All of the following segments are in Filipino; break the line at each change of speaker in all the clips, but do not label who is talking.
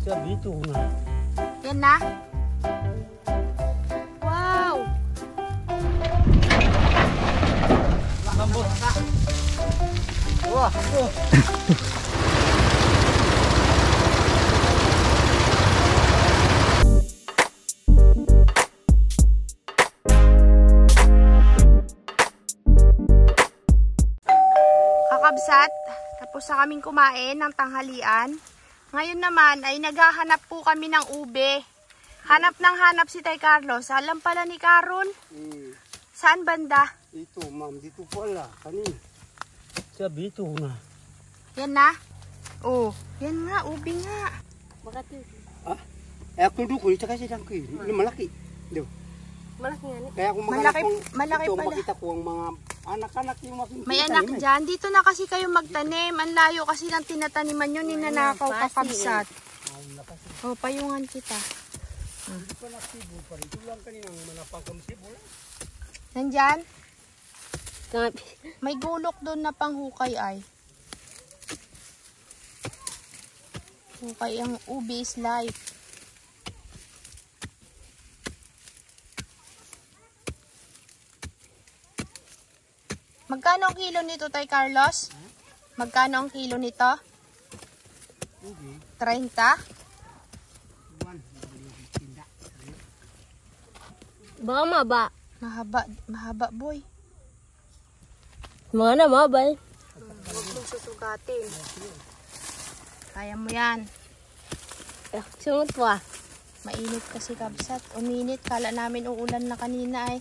Sabi ito na.
Yan na. Wow!
Lambot. Wah.
Kakabsat, tapos na kaming kumain ng tanghalian. Ngayon naman ay naghahanap po kami ng ube. Hanap ng hanap si Tay Carlos. Alam pala ni Carol. Saan banda?
Ito, ma'am. Dito pala. Kanina. Sabi ito na.
Yan na? Oh, yan nga. Ube nga.
Bakit yun?
Ah? Eh, ako dito. Ito kasi lang ko eh. Ini malaki. Ito.
Malaki nga ni.
Kaya kung
Malaki
ito,
pala.
makita ko ang mga anak-anak yung makikita.
May anak dyan. Dito na kasi kayo magtanim. Ang layo kasi ng tinataniman nyo. Ninanakaw kakabsat. Oh, payungan kita.
Hindi pa nasibo pa rin. Ito lang kaninang manapagkang sibo lang.
Nandyan? May gulok doon na panghukay ay. Hukay ang ube is life. Magkano ang kilo nito, Tay Carlos? Magkano ang kilo nito? 30?
Baka maba.
Mahaba boy.
Mga na mabay.
Huwag mong susugatin. Kaya mo yan.
Sunod po ah.
Mainit kasi kabsat. Uminit. Kala namin uulan na kanina ay.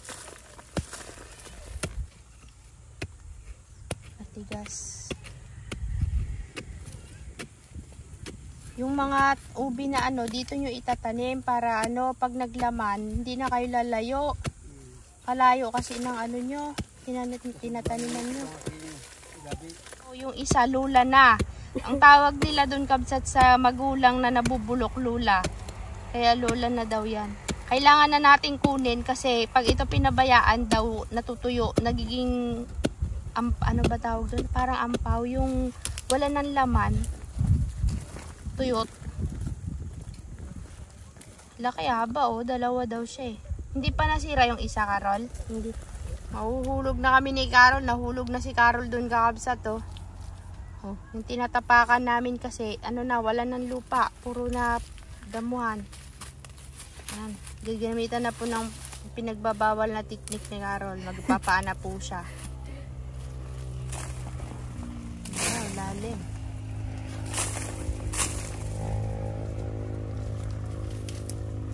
Matigas. Yung mga ubi na dito nyo itatanim para pag naglaman, hindi na kayo lalayo. Kalayo kasi ng nyo, tinataniman nyo. O, yung isa, lula na. Ang tawag nila doon kabsat sa magulang na nabubulok, lula. Kaya lula na daw yan. Kailangan na natin kunin kasi pag ito pinabayaan daw, natutuyo, nagiging, ano ba tawag doon? Parang ampaw, yung wala ng laman. Tuyot. Laki haba dalawa daw siya eh. Hindi pa nasira yung isa, Carol?
Hindi.
Mahuhulog na kami ni Carol. Nahulog na si Carol doon kakabsat oh. Yung tinatapakan namin kasi wala ng lupa. Puro na damuhan. Yan. Gagamitan na po ng pinagbabawal na teknik ni Carol. Magpapaana po siya. Lalim.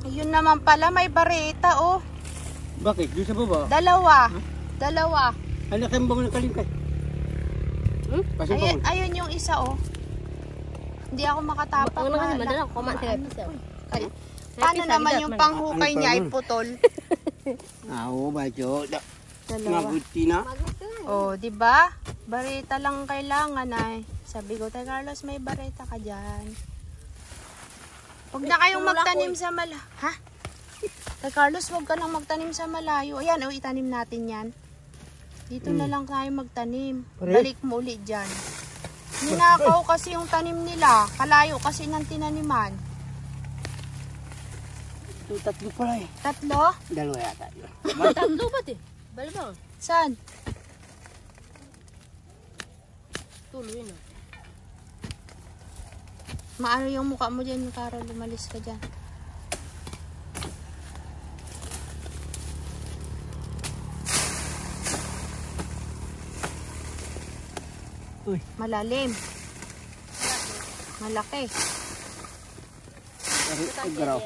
Ayun naman pala, may bareta oh.
Bakit? Doon sa baba?
Dalawa.
Huh?
Dalawa.
Ano kayong bangon ng kalingkay?
Ayun yung isa oh. Hindi ako makatapak.
Ano kasi madala ko man sila.
Paano naman yung panghukay niya ay putol?
Oo, badyo.
Dalawa.
Mabuti na.
Oh, di ba? Bareta lang kailangan ay. Sabi ko, Tay Carlos, may bareta ka diyan. Huwag na kayong magtanim sa malayo. Ha? Tay Carlos, huwag ka nang magtanim sa malayo. Ayan, itanim natin yan. Dito na lang tayo magtanim. Balik mo ulit dyan. Ninakaw kasi yung tanim nila. Kalayo kasi ng tinaniman.
Ito, tatlo pala eh.
Tatlo?
Dalawa yata.
Tatlo ba eh? Balbang.
Saan?
Tuloy na.
Maano yung mukha mo dyan, Carol? Lumalis ka dyan.
Uy.
Malalim. Malaki.
Garaw.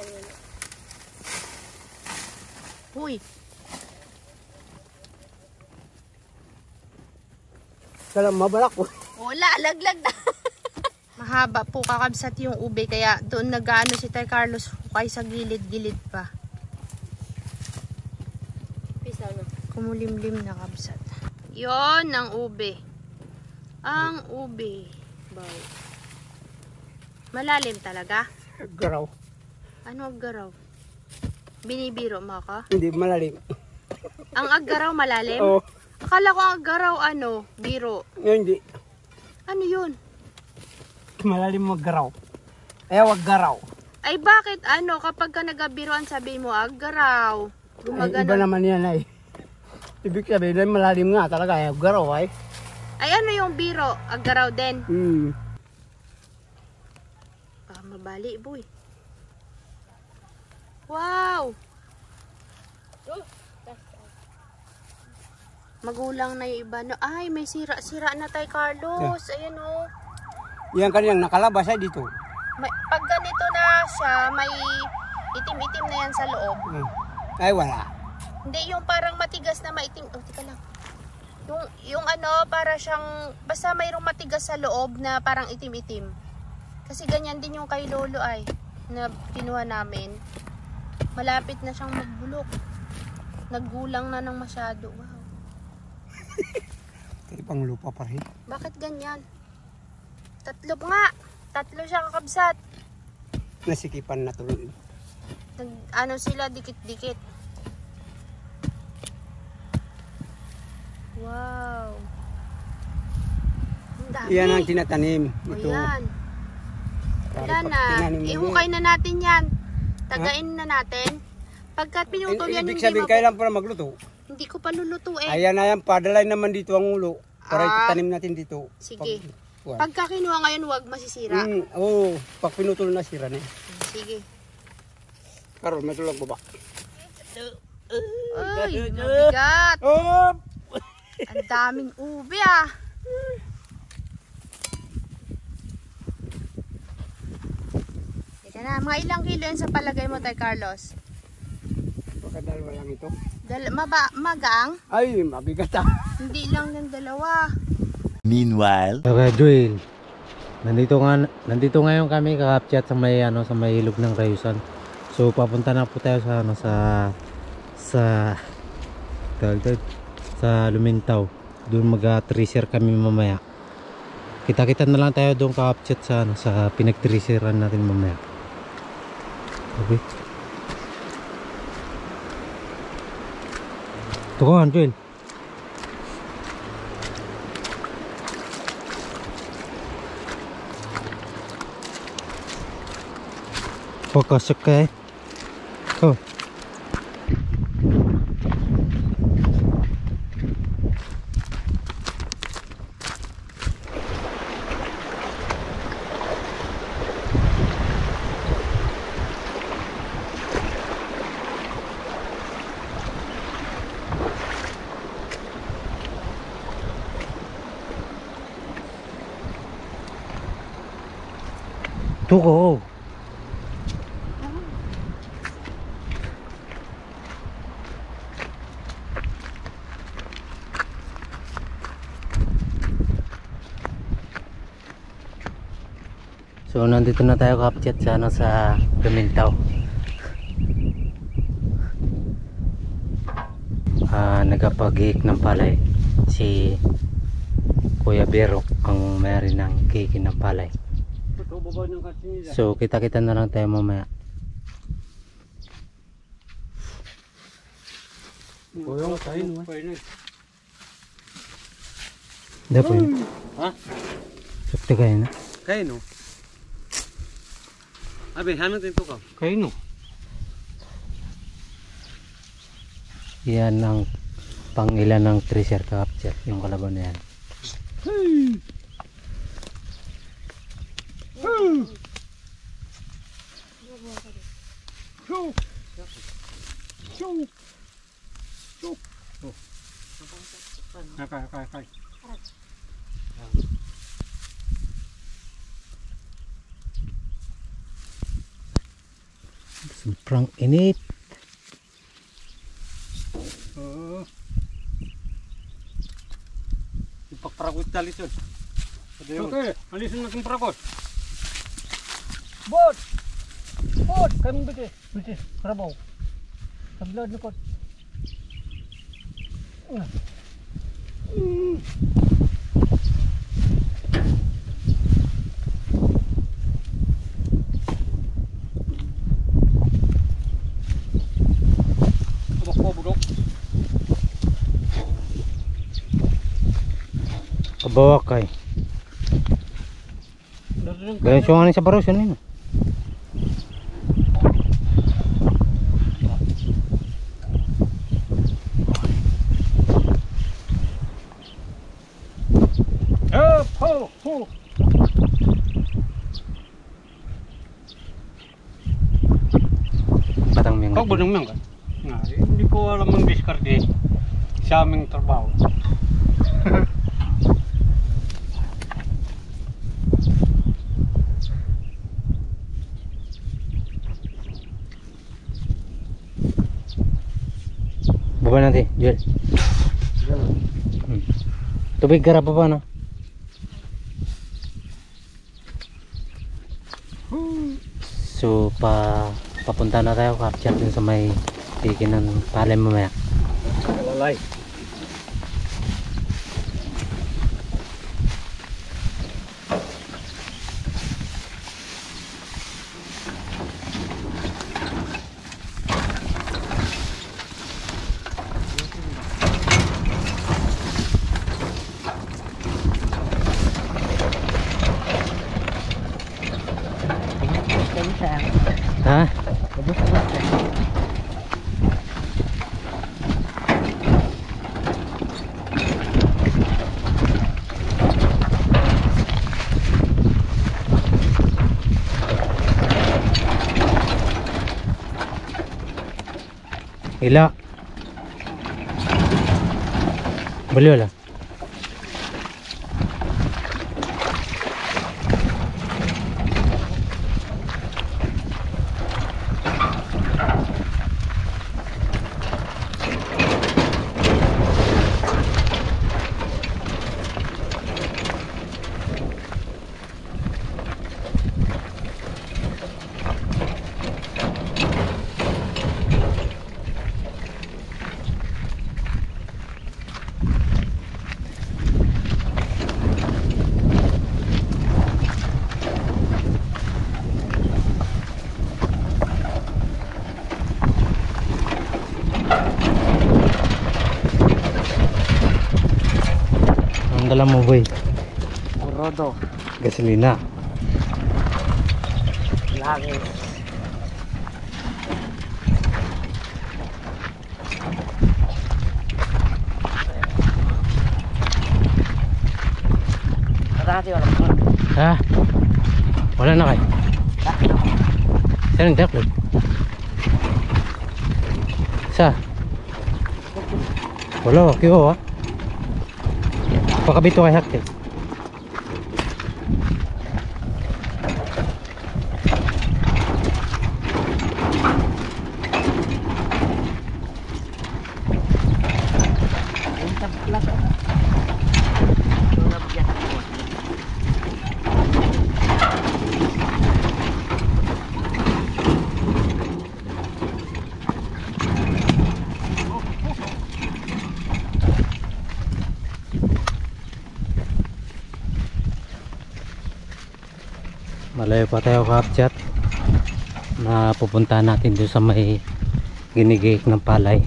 Uy.
Salam, mabalak po.
Wala, laglag na. Mahaba po kakabsat yung ube kaya doon nag-ano si Tay Carlos hukay sa gilid-gilid pa.
Pisaw na.
Kumulimlim na kabsat. Yon ang ube. Ang ube.
Baw.
Malalim talaga?
Garaw.
Ano aggaraw? Binibiro mo ako?
Hindi, malalim.
Ang aggaraw malalim?
Oo.
Akala ko ang aggaraw biro.
Hindi.
Ano yun?
Malalim mag-garaw. Eh, wag garaw.
Ay bakit ano, kapag ka nagabiruan sabi mo, agaraw.
Ay, iba
Gumagano.
naman yan ay. Ibig sabihin, malalim nga talaga. Eh, garaw ay.
Ay ano yung biro? Agaraw din. Ah, mabali boy. Wow! Magulang na yung iba. No? Ay, may sira-sira na tayo, Carlos. Ayan oh.
Yan kaniyang nakalabas ay dito.
Pag ganito na siya, may itim-itim na yan sa loob.
Ay, wala.
Hindi, yung parang matigas na maitim. Oh, tika lang. Yung ano, para siyang, basta mayroong matigas sa loob na parang itim-itim. Kasi ganyan din yung kay Lolo ay, na kinuha namin. Malapit na siyang magbulok. Naggulang na ng masyado. Wow.
Kaya pang lupa pa rin.
Bakit ganyan? Tatlo nga. Tatlo siya kakabsat.
Nasikipan na tuloy.
Ano sila, dikit-dikit. Wow. Ang dami.
Yan ang tinatanim.
O
Ito.
yan.
Para
Wala
pag
na.
tinanim mo
Ihukay na natin yan. Tagain na natin. Pagka pinutol yan,
ibig
hindi
sabihin, kailan pa magluto?
Hindi ko pa lulutuin.
Ayan na yan, padalay naman dito ang ulo. Para
Ah.
itanim natin dito.
Sige.
Pag,
Pagka kinuha ngayon, huwag masisira.
Oo, pag pinutol na sira na.
Sige.
Karol, may tulog baba.
Ay, mabigat.
Oh!
Ang daming ube ah. Teka na, mga ilang kilo yan sa palagay mo tayo, Carlos?
Pagkadalwa lang ito.
Magang?
Ay, mabigat ah.
Hindi lang ng dalawa.
Meanwhile,
Okay, Joel. Nandito ngayon kami kakapchat sa may sa may ilog ng Rayusan. So papunta na po tayo sa sa Lumintaw. Doon mag-treasure kami mamaya. Kita-kita na lang tayo doon kakapchat sa pinag-treasurean natin mamaya. Okay. Tukuhan, Joel. Focus, okay? Go. Tuko. So nandito na tayo kapchat sa Lumintaw. Nagapag-iik ng palay si Kuya Bero, ang mayari ng kikin ng palay. So kita-kita na lang tayo mamaya.
Puyong tayo no.
Dapat yun.
Ha?
Sakti kayo na.
Kayo no. Abi, hanot ito ka. Kayo no.
Yan ang pangilan ng treasure capture, yung kalaban na yan.
Kay.
Sobrang init.
Ipagparakot talis yun. Okay, alisin natin parakot. Bot! Bot! Kaming bitis. Bitis, karabaw. Sablad na kot.
Kabawak kay. Gaya siya nga sa baros yun.
Up, ho, ho.
Batang miyang.
Kau gunung memang kan? Nah, hindi ko alam ang diskarte sa aming trabaho.
Baba natin, Joel. Tubig garap pa no? So papunta na tayo, capture din sa may tikin ng palay mamaya.
Lalay.
Ha? Ila. Boleh lah. Ang dala mo boy?
Rodo.
Gasolina.
Lagi. Rati wala po.
Ha? Wala na kayo? Saan ang taploid? Sa? Wala, kiyo ha? Pakabito kay Hakte. Malayo pa tayo kapchat na pupunta natin doon sa may ginigik ng palay.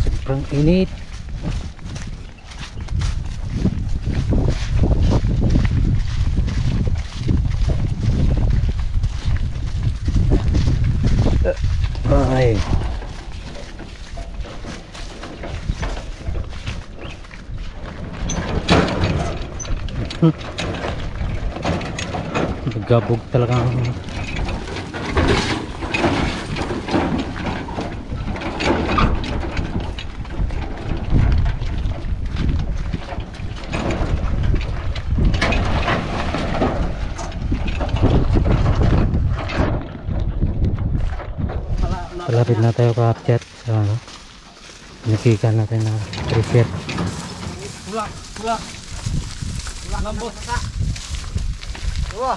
Sobrang init. Ay. Gabog talaga ang Malapit na tayo ka-upchat sa ano, nakikan natin na reset.
Pula, pula. Ngambos. Wah,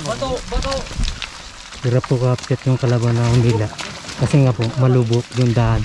bato, bato.
Hirap po ka-upchat yung kalaban na umila kasi nga po malubok yung daan.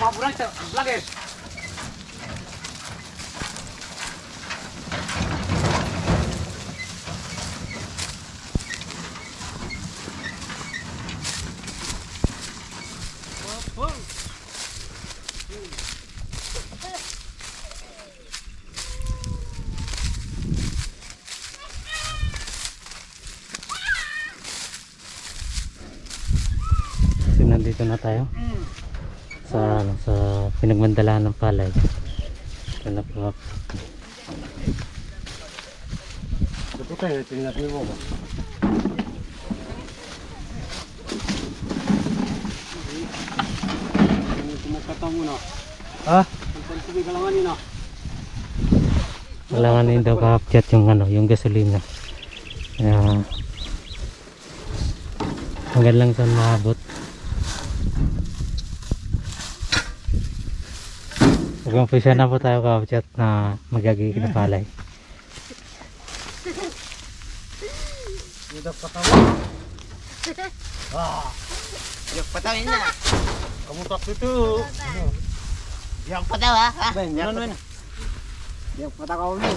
Maburan sa vlogger.
So, nandito na tayo sa pinagmandalahan ng palay. Ito na po.
Ito tayo, tingnan mo ba? Kumakataw mo na.
Ah?
Ang tubig kalanganin na.
Kailangan din daw kapchat yung yung gasolina. Hanggang lang saan maabot. Mag-umpisa na po tayo kapchat na magagiging na palay.
Udah patawa.
Yung patawin na.
Kamu tak itu.
Yung patawa.
Ben, jangan ben. Yang patawa ni.